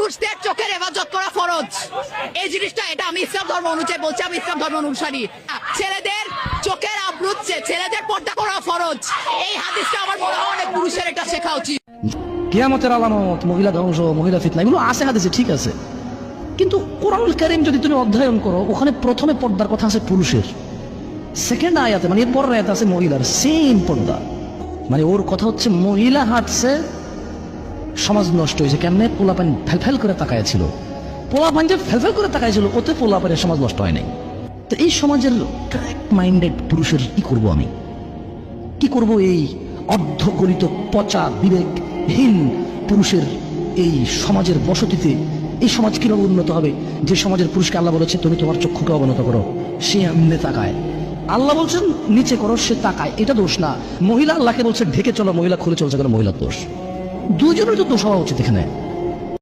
পুরুষদের চোখের হেফাজত করা ফরজ। এই জিনিসটা এটা আমি ইসলাম ধর্ম অনুযায়ী বলছি, আমি ইসলাম ধর্ম অনুসারী। ছেলেদের চোখের আবরুচ্ছে, ছেলেদের পর্দা করা ফরজ। এই হাদিসটা আমার মনে হয় অনেক পুরুষের এটা শেখা উচিত। কিয়ামতের আলামত, মহিলা ধ্বংস, মহিলা ফিতনা, এগুলো আছে হাদিসে, ঠিক আছে, কিন্তু কোরআনুল কারীম যদি তুমি অধ্যয়ন করো, ওখানে প্রথমে পর্দার কথা আছে পুরুষের, সেকেন্ড আয়াতে মানে এর পরের আয়াতে আছে মহিলার, সেম পর্দা। মানে ওর কথা হচ্ছে মহিলা হাঁটছে, সমাজ নষ্ট হয়েছে কেমনে? পোলাপান ফেলফেল করে তাকাইছিল, পোলাপান যে ফেলফেল করে তাকাইছিল, ওতে পোলাপানের সমাজ নষ্ট হয় নাই। তো এই সমাজের মাইন্ডেড পুরুষের কি করব আমি? কি করব এই অর্ধগলিত পচা বিবেকহীন পুরুষের এই সমাজের বসতিতে? এই সমাজ কিভাবে উন্নত হবে যে সমাজের পুরুষকে আল্লাহ বলেছে তুমি তোমার চক্ষুকে অবনত করো, সে এমনি তাকায়। আল্লাহ বলছেন নিচে করো, সে তাকায়, এটা দোষ না। মহিলা আল্লাহকে বলছে ঢেকে চলো, মহিলা খুলে চলছে কেন? মহিলার দোষ। দুইজনের তো দোষ হওয়া উচিত এখানে।